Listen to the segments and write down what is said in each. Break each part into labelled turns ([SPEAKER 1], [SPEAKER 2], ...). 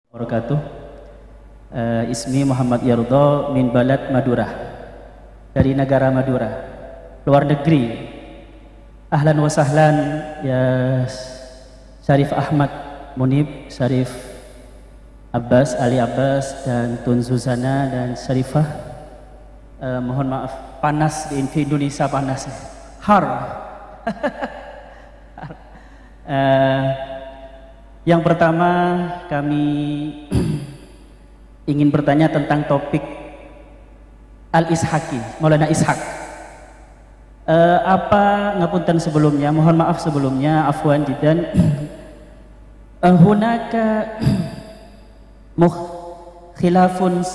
[SPEAKER 1] Wabarakatuh. Ismi Muhammad Yardo min Balad Madura, dari negara Madura, luar negeri. Ahlan wa sahlan ya Syarif Ahmad Munib, Syarif Abbas, Ali Abbas, dan Tun Zuzana dan Syarifah. Mohon maaf, panas di Indonesia, panas har. Yang pertama kami ingin bertanya tentang topik Al-Ishaqi, Maulana Ishaq. Apa ngapunten sebelumnya, mohon maaf sebelumnya, afwan jidan. Hunaka khilafun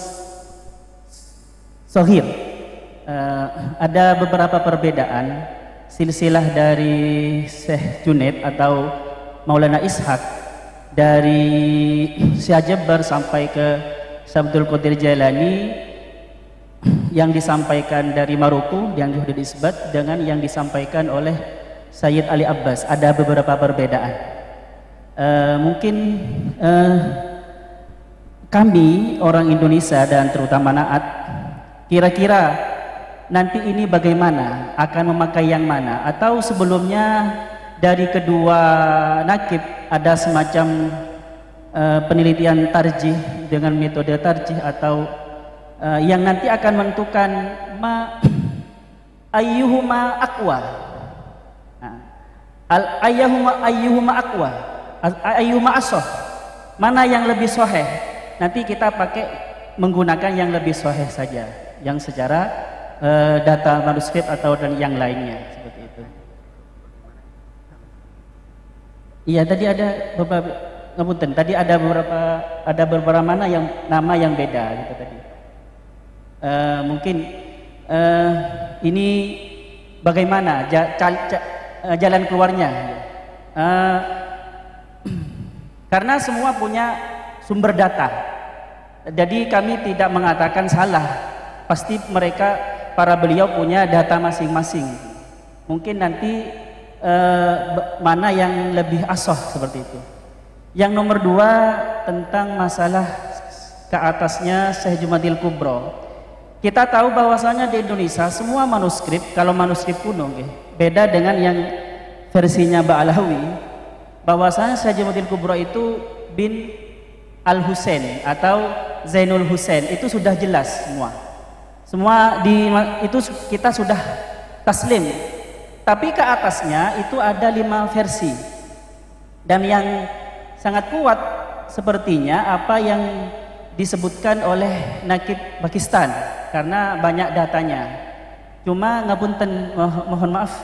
[SPEAKER 1] sahir. Ada beberapa perbedaan silsilah dari Syekh Junaid atau Maulana Ishaq, dari Syekh Jabbar sampai ke Syekh Abdul Qadir Jailani, yang disampaikan dari Maroko yang sudah disebut dengan yang disampaikan oleh Sayyid Ali Abbas. Ada beberapa perbedaan. Mungkin kami orang Indonesia dan terutama Naat, kira-kira nanti ini bagaimana, akan memakai yang mana, atau sebelumnya dari kedua nakib ada semacam penelitian tarjih dengan metode tarjih, atau yang nanti akan menentukan ayyuhuma aqwa, ayyuhuma aqwa, ayyuhuma asah, mana yang lebih sahih. Nanti kita pakai menggunakan yang lebih sahih saja, yang secara data manuskrip atau dan yang lainnya, seperti itu. Iya, tadi ada beberapa, ngapunten, tadi ada beberapa mana yang nama yang beda gitu tadi. Mungkin ini bagaimana jalan keluarnya? Karena semua punya sumber data, jadi kami tidak mengatakan salah. Pasti mereka, para beliau punya data masing-masing. Mungkin nanti mana yang lebih asah, seperti itu. Yang nomor dua tentang masalah ke atasnya Syekh Jumadil Kubro. Kita tahu bahwasanya di Indonesia semua manuskrip, kalau manuskrip kuno beda dengan yang versinya Ba'alawi, bahwasanya Syekh Jumadil Kubro itu bin Al-Husain atau Zainul Husain, itu sudah jelas semua itu kita sudah taslim. Tapi ke atasnya itu ada 5 versi, dan yang sangat kuat sepertinya apa yang disebutkan oleh nakib Pakistan, karena banyak datanya. Cuma ngapunten, mohon maaf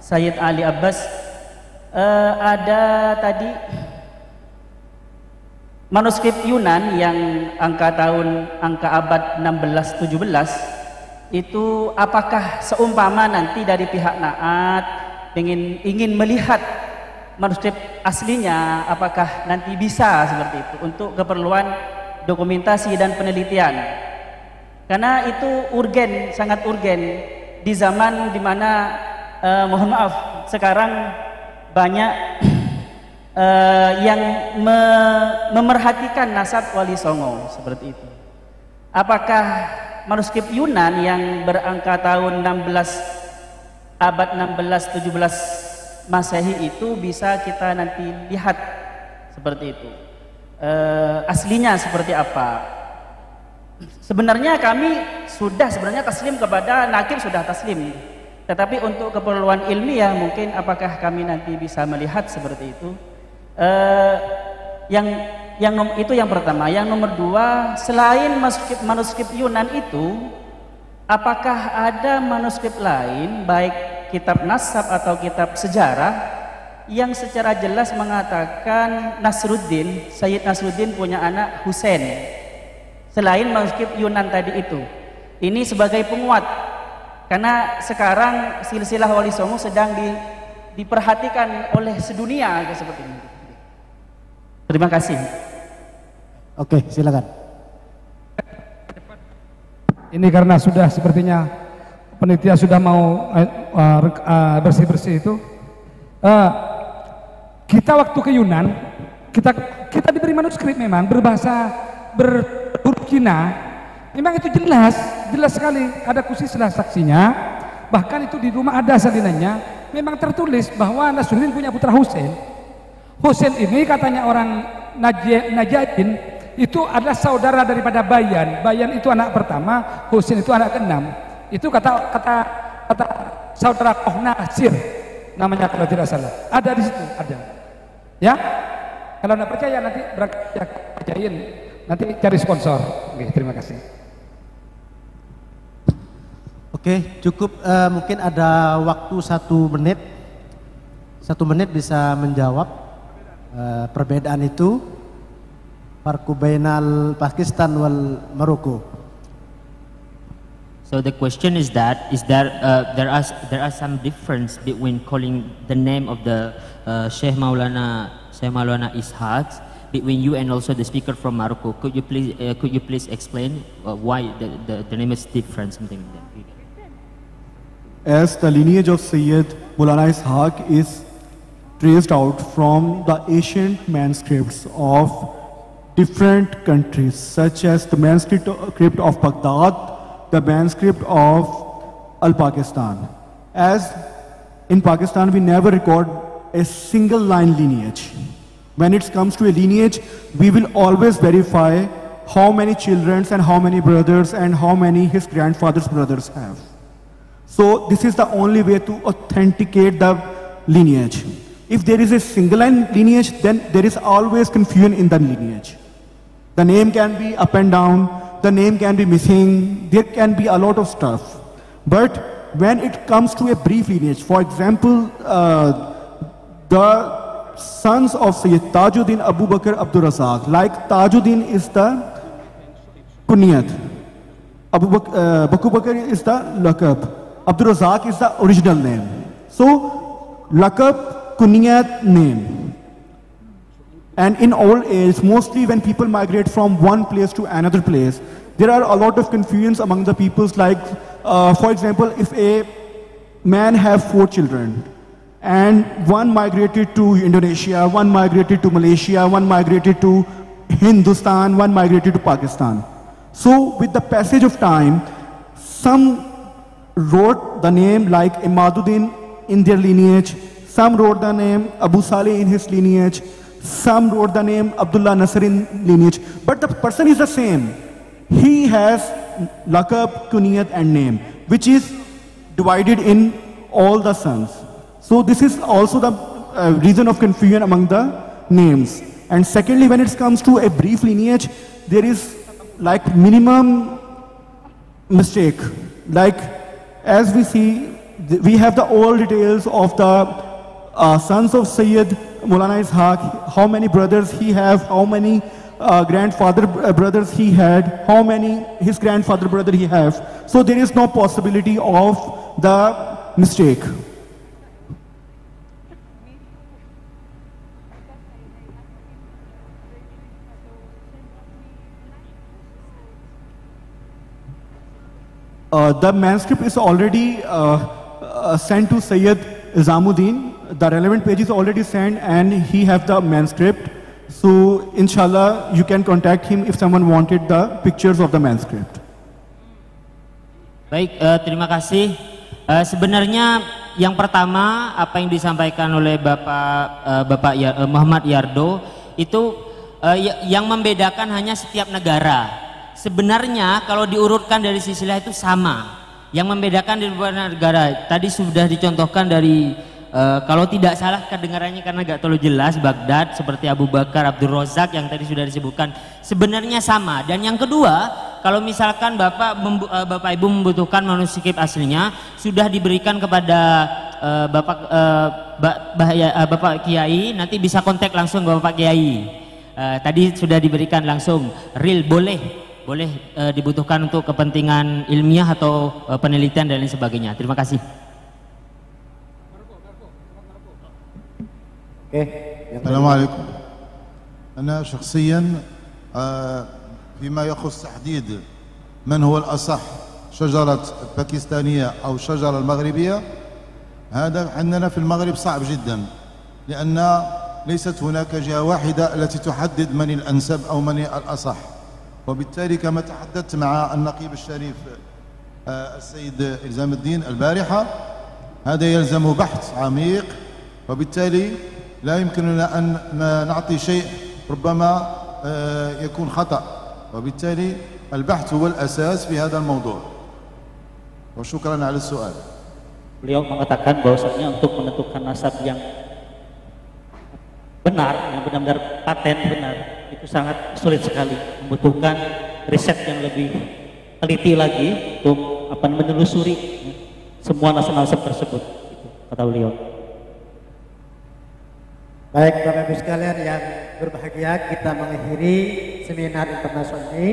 [SPEAKER 1] Sayyid Ali Abbas, ada tadi manuskrip Yunan yang angka abad 16-17 itu, apakah seumpama nanti dari pihak Naat ingin melihat manuskrip aslinya, apakah nanti bisa seperti itu untuk keperluan dokumentasi dan penelitian? Karena itu urgen, sangat urgen di zaman dimana mohon maaf sekarang banyak yang memerhatikan nasab Wali Songo, seperti itu. Apakah manuskrip Yunan yang berangka tahun abad 16-17 Masehi itu bisa kita nanti lihat seperti itu, aslinya seperti apa? Sebenarnya kami sudah taslim kepada nakib, sudah taslim, tetapi untuk keperluan ilmiah mungkin apakah kami nanti bisa melihat seperti itu. Itu yang pertama. Yang nomor dua, selain manuskrip Yunan itu, apakah ada manuskrip lain, baik kitab nasab atau kitab sejarah, yang secara jelas mengatakan Nasruddin, Sayyid Nasruddin punya anak Husain, selain manuskrip Yunan tadi itu? Ini sebagai penguat, karena sekarang silsilah Wali Songo sedang diperhatikan oleh sedunia seperti ini. Terima kasih.
[SPEAKER 2] Oke, silakan. Ini karena sudah sepertinya penitia sudah mau bersih-bersih itu. Kita waktu ke Yunan, kita kita diberi manuskrip memang berhuruf Cina, memang itu jelas sekali, ada khususlah saksinya, bahkan itu di rumah ada salinannya, memang tertulis bahwa Nasruddin punya putra Husain. Husain ini katanya orang Najatin itu adalah saudara daripada Bayan. Bayan itu anak pertama, Husain itu anak keenam. Itu kata saudara Kohna Asir namanya kalau tidak salah. Ada di situ, ada. Ya, kalau nggak percaya nanti percayain, nanti cari sponsor. Oke, terima kasih.
[SPEAKER 3] Oke, cukup mungkin ada waktu 1 menit. 1 menit bisa menjawab perbedaan itu. Farqu bainal Pakistan wal Maroko.
[SPEAKER 4] So the question is that there are some difference between calling the name of the Sheikh Maulana Ishaq between you and also the speaker from Morocco. Could you please explain why the name is different, something like that?
[SPEAKER 5] As the lineage of Sayyid Maulana Ishaq is traced out from the ancient manuscripts of different countries, such as the manuscript of Baghdad, the manuscript of Al-Pakistan. As in Pakistan, we never record a single line lineage. When it comes to a lineage, we will always verify how many children and how many brothers and how many his grandfather's brothers have. So this is the only way to authenticate the lineage. If there is a single line lineage, then there is always confusion in the lineage. The name can be up and down, the name can be missing, there can be a lot of stuff. But when it comes to a brief lineage, for example, the sons of Sayyid Tajuddin Abu Bakr Abdul Razak, like Tajuddin is the kunyat, Abu Bakr is the lakab, Abdul Razak is the original name. So, lakab, kunyat, name. And in old age, mostly when people migrate from one place to another place, there are a lot of confusions among the peoples, like, for example, if a man have 4 children, and one migrated to Indonesia, one migrated to Malaysia, one migrated to Hindustan, one migrated to Pakistan. So with the passage of time, some wrote the name like Imaduddin in their lineage, some wrote the name Abu Saleh in his lineage, some wrote the name Abdullah Nasr in lineage, but the person is the same. He has lakab, kunyat and name, which is divided in all the sons. So this is also the reason of confusion among the names. And secondly, when it comes to a brief lineage, there is like minimum mistake. Like as we see, we have the all details of the sons of Sayyid Maulana Ishaq, how many brothers he have, how many grandfather brothers he had, how many his grandfather brother he have. So there is no possibility of the mistake. The manuscript is already sent to Sayyid Izamuddin. The relevant page is already sent and he have the manuscript. So inshallah you can contact him if someone wanted the pictures of the manuscript.
[SPEAKER 4] Baik, terima kasih. Sebenarnya yang pertama apa yang disampaikan oleh Bapak Muhammad Yardo itu yang membedakan hanya setiap negara. Sebenarnya kalau diurutkan dari silsilah itu sama. Yang membedakan di beberapa negara tadi sudah dicontohkan dari kalau tidak salah kedengarannya karena gak terlalu jelas, Baghdad seperti Abu Bakar Abdul Razak yang tadi sudah disebutkan sebenarnya sama. Dan yang kedua, kalau misalkan Bapak Ibu membutuhkan manuskrip aslinya sudah diberikan kepada Bapak Kiai, nanti bisa kontak langsung Bapak Kiai. Tadi sudah diberikan langsung real, boleh dibutuhkan untuk kepentingan ilmiah atau penelitian dan lain sebagainya. Terima kasih.
[SPEAKER 6] السلام عليكم. أنا شخصيا فيما يخص تحديد من هو الأصح شجرة باكستانية أو شجرة المغربية، هذا عندنا في المغرب صعب جدا، لأن ليست هناك جهة واحدة التي تحدد من الأنسب أو من الأصح. وبالتالي كما تحدثت مع النقيب الشريف السيد إلزام الدين البارحة، هذا يلزم بحث عميق، وبالتالي لا يمكننا أن نعطي شيء ربما يكون خطأ، وبالتالي البحث هو الأساس في هذا الموضوع. وشكرا على السؤال.
[SPEAKER 7] Beliau mengatakan bahwasanya untuk menentukan nasab yang benar, yang benar-benar paten benar, itu sangat sulit sekali, membutuhkan riset yang lebih teliti lagi untuk menelusuri semua nasab-nasab tersebut, kata beliau.
[SPEAKER 3] Baik Bapak Ibu sekalian yang berbahagia, kita mengakhiri seminar internasional ini,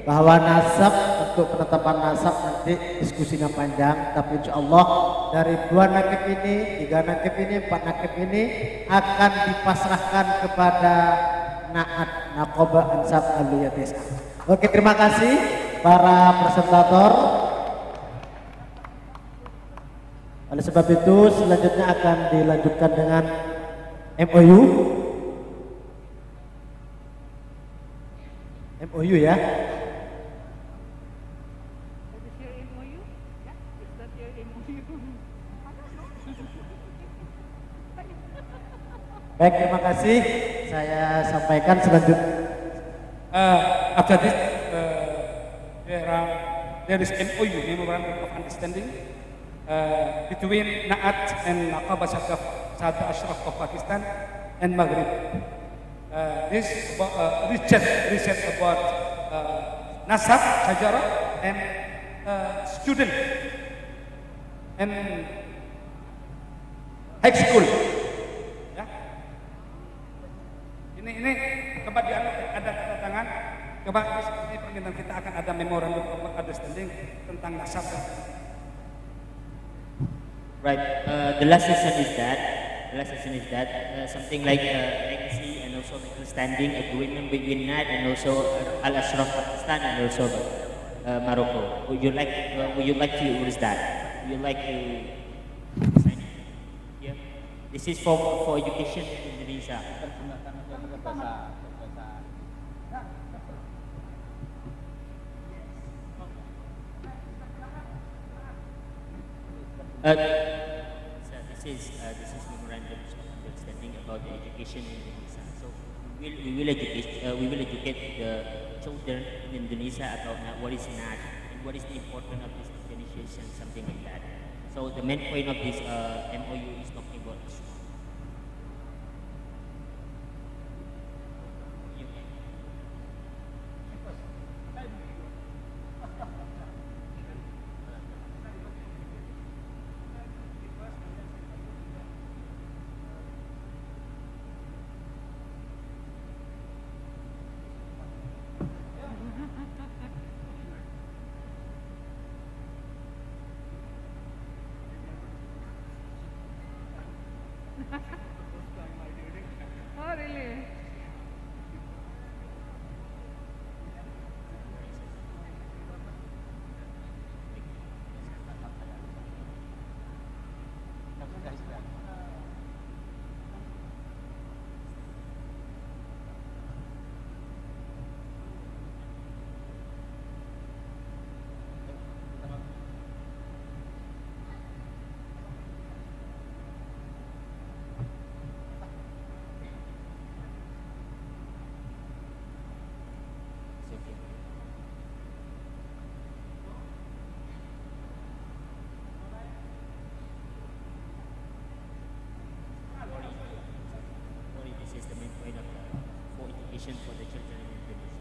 [SPEAKER 3] bahwa nasab, untuk penetapan nasab nanti diskusinya panjang, tapi insya Allah dari 2 nakib ini, 3 nakib ini, 4 nakib ini akan dipasrahkan kepada Naat Naqabah Ansab Aliyah Desa. Oke, terima kasih para presentator. Oleh sebab itu selanjutnya akan dilanjutkan dengan MOU ya. Baik, terima kasih. Saya sampaikan selanjutnya.
[SPEAKER 2] After this, there is MOU, Memorandum of Understanding, between Naat and Naqabah Sahabat Ashraf of Pakistan and Maghrib. This research about nasab, Hajarah, and student and high school. Ya. Ini coba ada tanda tangan. Coba ini permintaan kita akan ada memorandum of understanding tentang nasab.
[SPEAKER 4] Right. The last session is that something like legacy and also understanding agreement between NAD and also Al Ashraf Pakistan and also Morocco. Would you like to use that? Would you like to sign it? Yeah. This is for education in Indonesia. So this is memorandum of understanding about the education in Indonesia. So we will educate the children in Indonesia about what is NAD and what is the importance of this organization, something like that. So the main point of this MOU is talking about this.
[SPEAKER 8] Oh, really? This is the main point of for education for the children in Indonesia.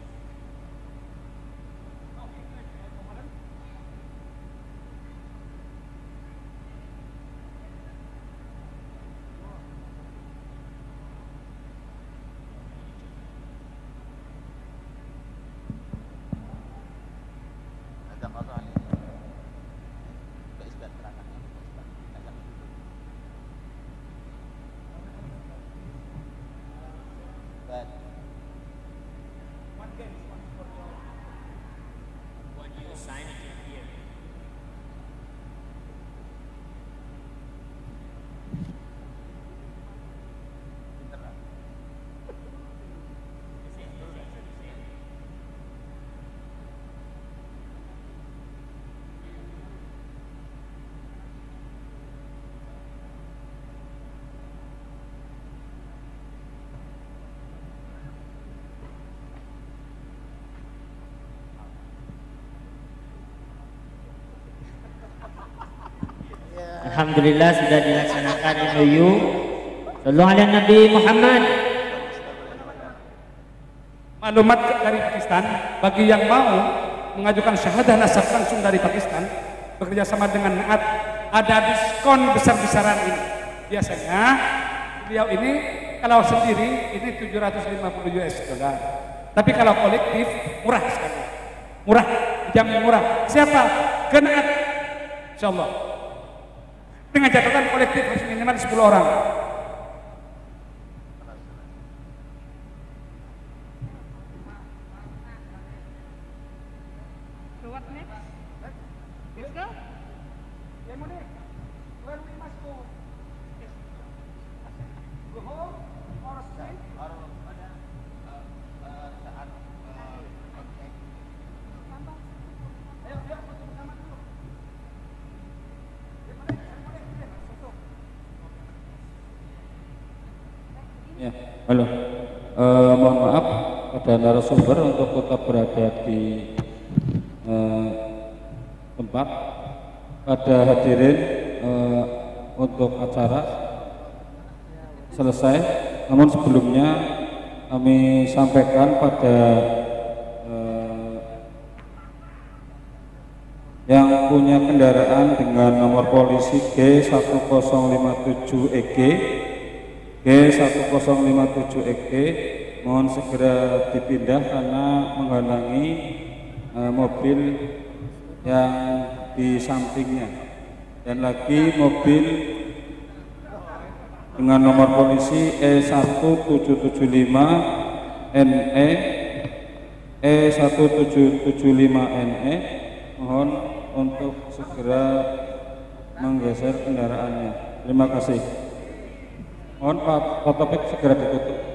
[SPEAKER 4] Alhamdulillah sudah dilaksanakan MOU. Sallallahu ala Nabi Muhammad.
[SPEAKER 2] Maklumat dari Pakistan, bagi yang mau mengajukan syahadah nasab langsung dari Pakistan bekerja sama dengan NAAT, ada diskon besar-besaran ini. Biasanya beliau ini kalau sendiri ini 750 US dollar. Tapi kalau kolektif murah sekali. Murah, dijamin murah. Siapa? Ke NAAT. Insyaallah. Dengan catatan kolektif harus minimal 10 orang.
[SPEAKER 9] Ya, halo. Mohon maaf pada narasumber untuk tetap berada di tempat. Pada hadirin untuk acara selesai. Namun sebelumnya kami sampaikan pada yang punya kendaraan dengan nomor polisi G1057EG G1057EG mohon segera dipindah karena menghalangi mobil yang di sampingnya. Dan lagi mobil dengan nomor polisi E1775NE E1775NE mohon untuk segera menggeser kendaraannya. Terima kasih. Mohon Pak Topik segera ditutup.